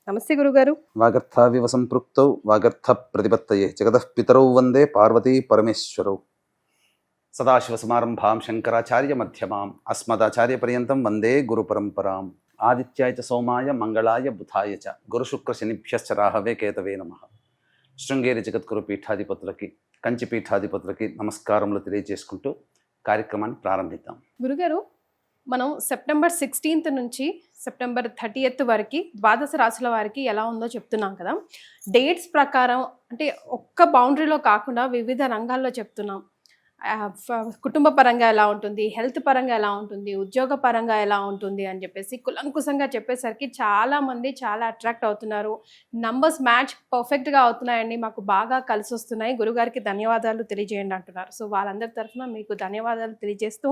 నమస్తే గురుగారు. వాగర్థావివ సంపృక్తౌ వాగర్థ ప్రతిపత్తయే జగతః పితరౌ వందే పార్వతీ పరమేశ్వరౌ. సదాశివసమారంభాం శంకరాచార్య మధ్యమాం అస్మదాచార్య పర్యంతం వందే గురు పరంపరాం. ఆదిత్యాయ చ సోమాయ మంగళాయ బుధాయ చ గురుశుక్ర శనిభ్యశ్చ రాహవే కేతవే నమః. శృంగేరి జగద్గురు పీఠాధిపతులకి, కంచి పీఠాధిపతులకి నమస్కారములు తెలియజేసుకుంటూ కార్యక్రమాన్ని ప్రారంభిద్దాం. గురుగారు, మనం సెప్టెంబర్ 16th నుంచి సెప్టెంబర్ 30th వరకు ద్వాదశ రాశుల వారికి ఎలా ఉందో చెప్తున్నాం కదా. డేట్స్ ప్రకారం అంటే ఒక్క బౌండరీలో కాకుండా వివిధ రంగాల్లో చెప్తున్నాం. కుటుంబ పరంగా ఎలా ఉంటుంది, హెల్త్ పరంగా ఎలా ఉంటుంది, ఉద్యోగ పరంగా ఎలా ఉంటుంది అని చెప్పేసి కులంకుశంగా చెప్పేసరికి చాలామంది చాలా అట్రాక్ట్ అవుతున్నారు. నంబర్స్ మ్యాచ్ పర్ఫెక్ట్గా అవుతున్నాయండి, మాకు బాగా కలిసి వస్తున్నాయి, గురుగారికి ధన్యవాదాలు తెలియజేయండి అంటున్నారు. సో వాళ్ళందరి తరఫున మీకు ధన్యవాదాలు తెలియజేస్తూ,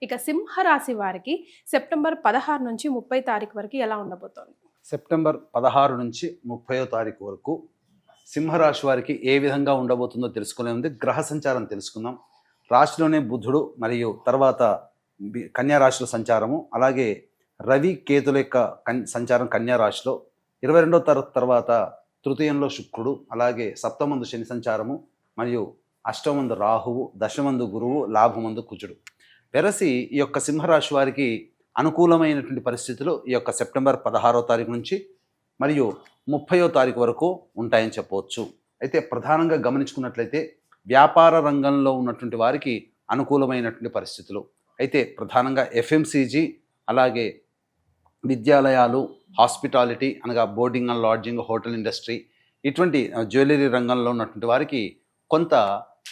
ఇక సింహరాశి వారికి సెప్టెంబర్ 16 నుంచి 30 తారీఖు వరకు ఎలా ఉండబోతోంది? సెప్టెంబర్ 16 నుంచి 30వ తారీఖు వరకు సింహరాశి వారికి ఏ విధంగా ఉండబోతుందో తెలుసుకునే ముందు గ్రహ సంచారం తెలుసుకుందాం. రాశిలోనే బుధుడు మరియు తర్వాత కన్యా రాశిలో సంచారము, అలాగే రవి కేతుల యొక్క సంచారం కన్యా రాశిలో, 22వ తరగతి తర్వాత తృతీయంలో శుక్రుడు, అలాగే సప్తమందు శని సంచారము, మరియు అష్టమందు రాహువు, దశమందు గురువు, లాభమందు కుజుడు. వెరసి ఈ యొక్క సింహరాశి వారికి అనుకూలమైనటువంటి పరిస్థితులు ఈ యొక్క సెప్టెంబర్ 16వ తారీఖు నుంచి మరియు 30వ తారీఖు వరకు ఉంటాయని చెప్పవచ్చు. అయితే ప్రధానంగా గమనించుకున్నట్లయితే వ్యాపార రంగంలో ఉన్నటువంటి వారికి అనుకూలమైనటువంటి పరిస్థితులు. అయితే ప్రధానంగా ఎఫ్ఎంసీజీ, అలాగే విద్యాలయాలు, హాస్పిటాలిటీ అనగా boarding and lodging, hotel industry, ఇటువంటి జ్యువెలరీ రంగంలో ఉన్నటువంటి వారికి కొంత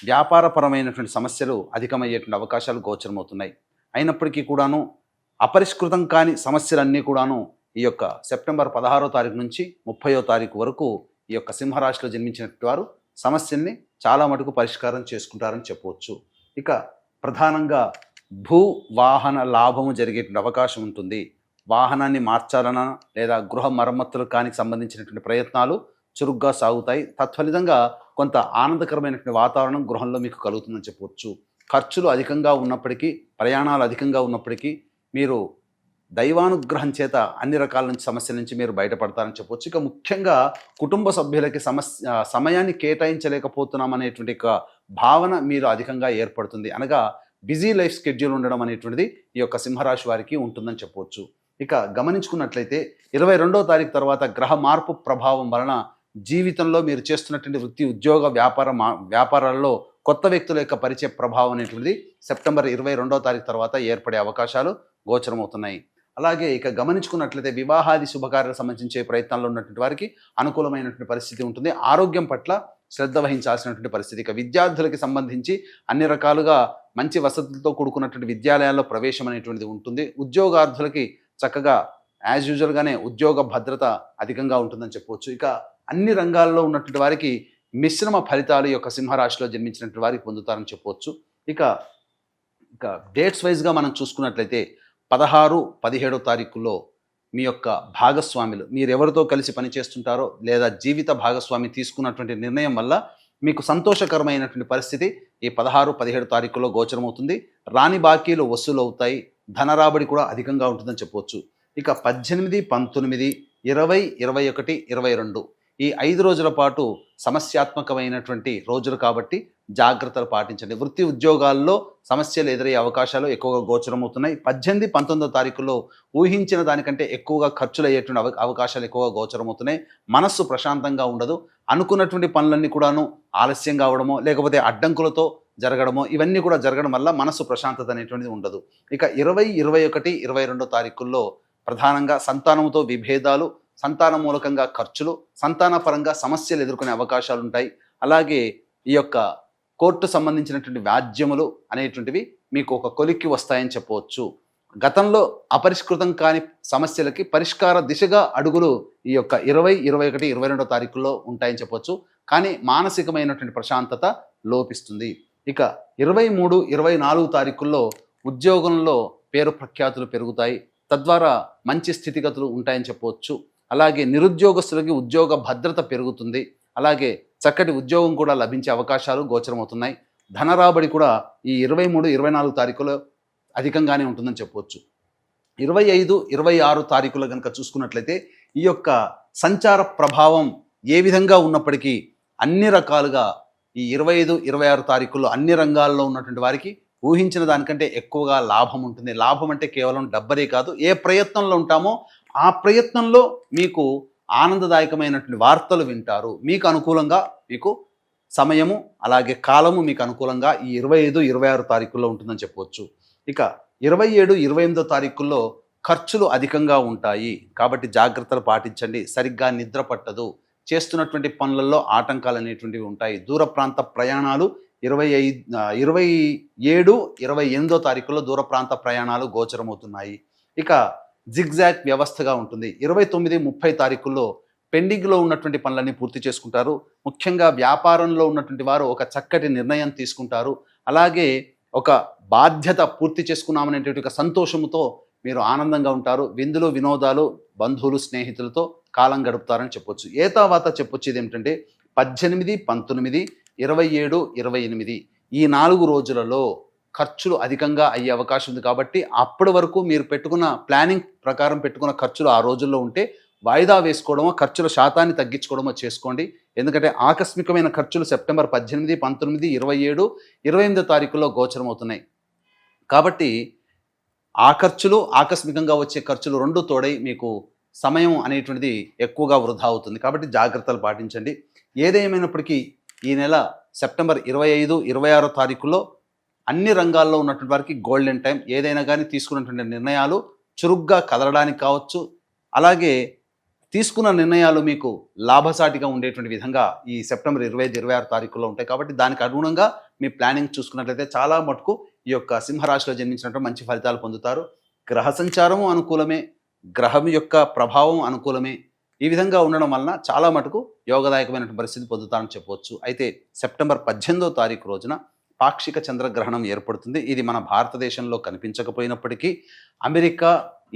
వ్యాపారపరమైనటువంటి సమస్యలు అధికమయ్యేటువంటి అవకాశాలు గోచరమవుతున్నాయి. అయినప్పటికీ కూడాను అపరిష్కృతం కాని సమస్యలన్నీ కూడాను ఈ యొక్క సెప్టెంబర్ 16వ తారీఖు నుంచి 30వ తారీఖు వరకు ఈ యొక్క సింహరాశిలో జన్మించినటువంటి వారు సమస్యల్ని చాలా మటుకు పరిష్కారం చేసుకుంటారని చెప్పవచ్చు. ఇక ప్రధానంగా భూ వాహన లాభము జరిగేటువంటి అవకాశం ఉంటుంది. వాహనాన్ని మార్చాలన్నా లేదా గృహ మరమ్మతులకు కానీ సంబంధించినటువంటి ప్రయత్నాలు చురుగ్గా సాగుతాయి. తత్ఫలితంగా కొంత ఆనందకరమైనటువంటి వాతావరణం గృహంలో మీకు కలుగుతుందని చెప్పవచ్చు. ఖర్చులు అధికంగా ఉన్నప్పటికీ, ప్రయాణాలు అధికంగా ఉన్నప్పటికీ మీరు దైవానుగ్రహం చేత అన్ని రకాల నుంచి సమస్యల నుంచి మీరు బయటపడతారని చెప్పవచ్చు. ఇక ముఖ్యంగా కుటుంబ సభ్యులకి సమయాన్ని కేటాయించలేకపోతున్నాం అనేటువంటి ఒక భావన మీరు అధికంగా ఏర్పడుతుంది. అనగా బిజీ లైఫ్ స్కెడ్యూల్ ఉండడం అనేటువంటిది ఈ యొక్క సింహరాశి వారికి ఉంటుందని చెప్పవచ్చు. ఇక గమనించుకున్నట్లయితే 22వ తారీఖు తర్వాత గ్రహ మార్పు ప్రభావం వలన జీవితంలో మీరు చేస్తున్నటువంటి వృత్తి, ఉద్యోగ, వ్యాపారాల్లో కొత్త వ్యక్తుల యొక్క పరిచయ ప్రభావం అనేటువంటిది సెప్టెంబర్ 22వ తారీఖు తర్వాత ఏర్పడే అవకాశాలు గోచరమవుతున్నాయి. అలాగే ఇక గమనించుకున్నట్లయితే వివాహాది శుభకార్యాలకు సంబంధించే ప్రయత్నాల్లో ఉన్నటువంటి వారికి అనుకూలమైనటువంటి పరిస్థితి ఉంటుంది. ఆరోగ్యం పట్ల శ్రద్ధ వహించాల్సినటువంటి పరిస్థితి. ఇక విద్యార్థులకి సంబంధించి అన్ని రకాలుగా మంచి వసతులతో కూడుకున్నటువంటి విద్యాలయాల్లో ప్రవేశం అనేటువంటిది ఉంటుంది. ఉద్యోగార్థులకి చక్కగా యాజ్ యూజువల్గానే ఉద్యోగ భద్రత అధికంగా ఉంటుందని చెప్పవచ్చు. ఇక అన్ని రంగాల్లో ఉన్నటువంటి వారికి మిశ్రమ ఫలితాలు ఈ యొక్క సింహరాశిలో జన్మించినటువంటి వారికి పొందుతారని చెప్పవచ్చు. ఇక డేట్స్ వైజ్గా మనం చూసుకున్నట్లయితే 16, 17వ తారీఖుల్లో మీ యొక్క భాగస్వాములు, మీరు ఎవరితో కలిసి పనిచేస్తుంటారో లేదా జీవిత భాగస్వామి తీసుకున్నటువంటి నిర్ణయం వల్ల మీకు సంతోషకరమైనటువంటి పరిస్థితి ఈ 16, 17 తారీఖుల్లో గోచరమవుతుంది. రాని బాకీలు వసూలు అవుతాయి, ధనరాబడి కూడా అధికంగా ఉంటుందని చెప్పవచ్చు. ఇక 18, 19, 20, 21, 22 ఈ 5 రోజుల పాటు సమస్యాత్మకమైనటువంటి రోజులు కాబట్టి జాగ్రత్తలు పాటించండి. వృత్తి ఉద్యోగాల్లో సమస్యలు ఎదురయ్యే అవకాశాలు ఎక్కువగా గోచరమవుతున్నాయి. 18, 19వ తారీఖుల్లో ఊహించిన దానికంటే ఎక్కువగా ఖర్చులు అయ్యేటువంటి అవకాశాలు ఎక్కువగా గోచరమవుతున్నాయి. మనస్సు ప్రశాంతంగా ఉండదు. అనుకున్నటువంటి పనులన్నీ కూడాను ఆలస్యం కావడమో లేకపోతే అడ్డంకులతో జరగడమో ఇవన్నీ కూడా జరగడం వల్ల మనస్సు ప్రశాంతత అనేటువంటిది ఉండదు. ఇక 20, 21, 22వ తారీఖుల్లో ప్రధానంగా సంతానంతో విభేదాలు, సంతాన మూలకంగా ఖర్చులు, సంతానపరంగా సమస్యలు ఎదుర్కొనే అవకాశాలు ఉంటాయి. అలాగే ఈ యొక్క కోర్టు సంబంధించినటువంటి వ్యాజ్యములు అనేటువంటివి మీకు ఒక కొలిక్కి వస్తాయని చెప్పవచ్చు. గతంలో అపరిష్కృతం కాని సమస్యలకి పరిష్కార దిశగా అడుగులు ఈ యొక్క 20, 21, 22వ తారీఖుల్లో ఉంటాయని చెప్పవచ్చు. కానీ మానసికమైనటువంటి ప్రశాంతత లోపిస్తుంది. ఇక 23, 24 తారీఖుల్లో ఉద్యోగంలో పేరు ప్రఖ్యాతులు పెరుగుతాయి. తద్వారా మంచి స్థితిగతులు ఉంటాయని చెప్పవచ్చు. అలాగే నిరుద్యోగస్తులకి ఉద్యోగ భద్రత పెరుగుతుంది. అలాగే చక్కటి ఉద్యోగం కూడా లభించే అవకాశాలు గోచరమవుతున్నాయి. ధనరాబడి కూడా ఈ 23, 24 తారీఖులో అధికంగానే ఉంటుందని చెప్పవచ్చు. 25, 26 తారీఖులో కనుక చూసుకున్నట్లయితే ఈ యొక్క సంచార ప్రభావం ఏ విధంగా ఉన్నప్పటికీ అన్ని రకాలుగా ఈ 25, 26 తారీఖుల్లో అన్ని రంగాల్లో ఉన్నటువంటి వారికి ఊహించిన దానికంటే ఎక్కువగా లాభం ఉంటుంది. లాభం అంటే కేవలం డబ్బరే కాదు, ఏ ప్రయత్నంలో ఉంటామో ఆ ప్రయత్నంలో మీకు ఆనందదాయకమైనటువంటి వార్తలు వింటారు. మీకు అనుకూలంగా మీకు సమయము అలాగే కాలము మీకు అనుకూలంగా ఈ 25, 26 తారీఖుల్లో ఉంటుందని చెప్పవచ్చు. ఇక 27, 28 తారీఖుల్లో ఖర్చులు అధికంగా ఉంటాయి కాబట్టి జాగ్రత్తలు పాటించండి. సరిగ్గా నిద్ర పట్టదు, చేస్తున్నటువంటి పనులలో ఆటంకాలు అనేటువంటివి ఉంటాయి. దూర ప్రాంత ప్రయాణాలు 27, 28 తారీఖుల్లో దూర ప్రాంత ప్రయాణాలు గోచరమవుతున్నాయి. ఇక జిగ్జాగ్ వ్యవస్థగా ఉంటుంది. 29, 30 తారీఖుల్లో పెండింగ్లో ఉన్నటువంటి పనులన్నీ పూర్తి చేసుకుంటారు. ముఖ్యంగా వ్యాపారంలో ఉన్నటువంటి వారు ఒక చక్కటి నిర్ణయం తీసుకుంటారు. అలాగే ఒక బాధ్యత పూర్తి చేసుకున్నామనేటువంటి ఒక సంతోషముతో మీరు ఆనందంగా ఉంటారు. విందులు వినోదాలు బంధువులు స్నేహితులతో కాలం గడుపుతారని చెప్పొచ్చు. ఏ తర్వాత చెప్పొచ్చు ఇది ఏమిటంటే 18, 19, 27, 28 ఈ 4 రోజులలో ఖర్చులు అధికంగా అయ్యే అవకాశం ఉంది. కాబట్టి అప్పటి వరకు మీరు పెట్టుకున్న ప్లానింగ్ ప్రకారం పెట్టుకున్న ఖర్చులు ఆ రోజుల్లో ఉంటే వాయిదా వేసుకోవడమో ఖర్చుల శాతాన్ని తగ్గించుకోవడమో చేసుకోండి. ఎందుకంటే ఆకస్మికమైన ఖర్చులు సెప్టెంబర్ 18, 19, 27, 28 తారీఖుల్లో గోచరమవుతున్నాయి. కాబట్టి ఆ ఖర్చులు ఆకస్మికంగా వచ్చే ఖర్చులు రెండు తోడై మీకు సమయం అనేటువంటిది ఎక్కువగా వృధా అవుతుంది. కాబట్టి జాగ్రత్తలు పాటించండి. ఏదేమైనప్పటికీ ఈ నెల సెప్టెంబర్ 25, 26 తారీఖుల్లో అన్ని రంగాల్లో ఉన్నటువంటి వారికి గోల్డెన్ టైం. ఏదైనా కానీ తీసుకున్నటువంటి నిర్ణయాలు చురుగ్గా కదలడానికి కావచ్చు, అలాగే తీసుకున్న నిర్ణయాలు మీకు లాభసాటిగా ఉండేటువంటి విధంగా ఈ సెప్టెంబర్ 25, 26 తారీఖుల్లో ఉంటాయి. కాబట్టి దానికి అనుగుణంగా మీ ప్లానింగ్ చూసుకున్నట్లయితే చాలా మటుకు ఈ యొక్క సింహరాశిలో జన్మించినటువంటి మంచి ఫలితాలు పొందుతారు. గ్రహ సంచారము అనుకూలమే, గ్రహం యొక్క ప్రభావం అనుకూలమే. ఈ విధంగా ఉండడం వలన చాలా మటుకు యోగదాయకమైనటువంటి పరిస్థితి పొందుతారని చెప్పవచ్చు. అయితే సెప్టెంబర్ 18వ తారీఖు రోజున పాక్షిక చంద్రగ్రహణం ఏర్పడుతుంది. ఇది మన భారతదేశంలో కనిపించకపోయినప్పటికీ అమెరికా,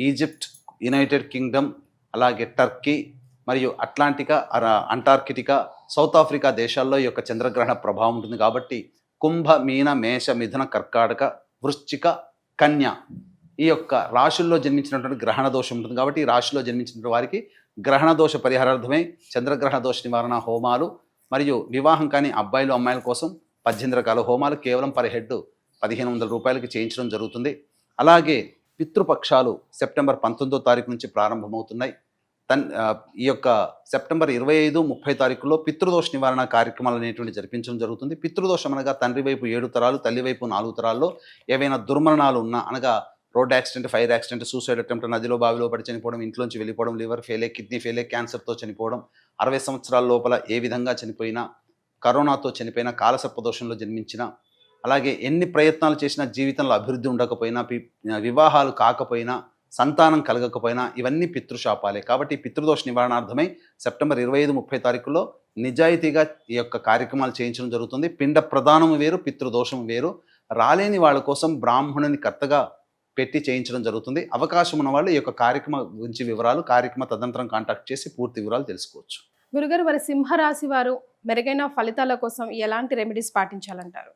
ఈజిప్ట్, యునైటెడ్ కింగ్డమ్, అలాగే టర్కీ మరియు అట్లాంటికా, అంటార్కిటికా, సౌత్ ఆఫ్రికా దేశాల్లో ఈ యొక్క చంద్రగ్రహణ ప్రభావం ఉంటుంది. కాబట్టి కుంభ, మీన, మేష, మిథున, కర్కాటక, వృశ్చిక, కన్య ఈ యొక్క రాశుల్లో జన్మించినటువంటి గ్రహణ దోషం ఉంటుంది. కాబట్టి ఈ రాశిలో జన్మించిన వారికి గ్రహణ దోష పరిహారార్థమై చంద్రగ్రహణ దోష నివారణ హోమాలు మరియు వివాహం కాని అబ్బాయిలు అమ్మాయిల కోసం 18 రకాల హోమాలు కేవలం పర్ హెడ్ 1500 రూపాయలకి చేయించడం జరుగుతుంది. అలాగే పితృపక్షాలు సెప్టెంబర్ 19వ తారీఖు నుంచి ప్రారంభమవుతున్నాయి. ఈ యొక్క సెప్టెంబర్ 25, 30 తారీఖుల్లో పితృదోష నివారణ కార్యక్రమాలు అనేటువంటి జరిపించడం జరుగుతుంది. పితృదోషం అనగా తండ్రి వైపు 7 తరాలు, తల్లి వైపు 4 తరాల్లో ఏవైనా దుర్మరణాలు ఉన్నా, అనగా road accident, fire accident, suicide attempt, నదిలో బావిలో పడి చనిపోవడం, ఇంట్లోంచి వెళ్ళిపోవడం, లివర్ ఫెయిలే, కిడ్నీ ఫెయిలే, క్యాన్సర్తో చనిపోవడం, 60 సంవత్సరాల లోపల ఏ విధంగా చనిపోయినా, కరోనాతో చనిపోయినా, కాలసర్పదోషంలో జన్మించిన, అలాగే ఎన్ని ప్రయత్నాలు చేసినా జీవితంలో అభివృద్ధి ఉండకపోయినా, వివాహాలు కాకపోయినా, సంతానం కలగకపోయినా ఇవన్నీ పితృశాపాలే. కాబట్టి పితృదోష నివారణార్థమై సెప్టెంబర్ 25, 30 తారీఖుల్లో నిజాయితీగా ఈ యొక్క కార్యక్రమాలు చేయించడం జరుగుతుంది. పిండ ప్రదానం వేరు, పితృదోషం వేరు. రాలేని వాళ్ళ కోసం బ్రాహ్మణుని కర్తగా పెట్టి చేయించడం జరుగుతుంది. అవకాశం ఉన్న వాళ్ళు ఈ యొక్క కార్యక్రమం గురించి వివరాలు కార్యక్రమ తదనంతరం కాంటాక్ట్ చేసి పూర్తి వివరాలు తెలుసుకోవచ్చు. గురుగారు, మరి సింహరాశి వారు మెరుగైన ఫలితాల కోసం ఎలాంటి రెమెడీస్ పాటించాలంటారు?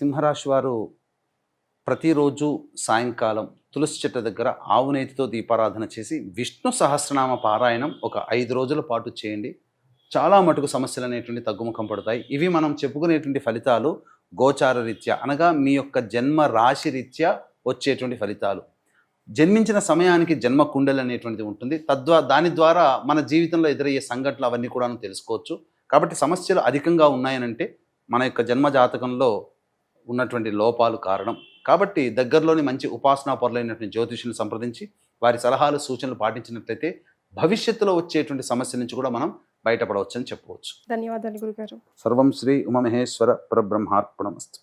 సింహరాశి వారు ప్రతిరోజు సాయంకాలం తులసి చెట్టు దగ్గర ఆవు నేతితో దీపారాధన చేసి విష్ణు సహస్రనామ పారాయణం ఒక 5 రోజుల పాటు చేయండి. చాలా మటుకు సమస్యలు అనేటువంటి తగ్గుముఖం పడతాయి. ఇవి మనం చెప్పుకునేటువంటి ఫలితాలు గోచార రీత్యా, అనగా మీ యొక్క జన్మ రాశి రీత్యా వచ్చేటువంటి ఫలితాలు. జన్మించిన సమయానికి జన్మ కుండలి అనేటువంటిది ఉంటుంది. దాని ద్వారా మన జీవితంలో ఎదురయ్యే సంఘటనలు అవన్నీ కూడా తెలుసుకోవచ్చు. కాబట్టి సమస్యలు అధికంగా ఉన్నాయనంటే మన యొక్క జన్మ జాతకంలో ఉన్నటువంటి లోపాలు కారణం. కాబట్టి దగ్గరలోని మంచి ఉపాసనా పరులైనటువంటి జ్యోతిషులను సంప్రదించి వారి సలహాలు సూచనలు పాటించినట్లయితే భవిష్యత్తులో వచ్చేటువంటి సమస్య నుంచి కూడా మనం బయటపడవచ్చు అని చెప్పవచ్చు. ధన్యవాదాలు గురుగారు. సర్వం శ్రీ ఉమామహేశ్వర పరబ్రహ్మార్పణమస్తు.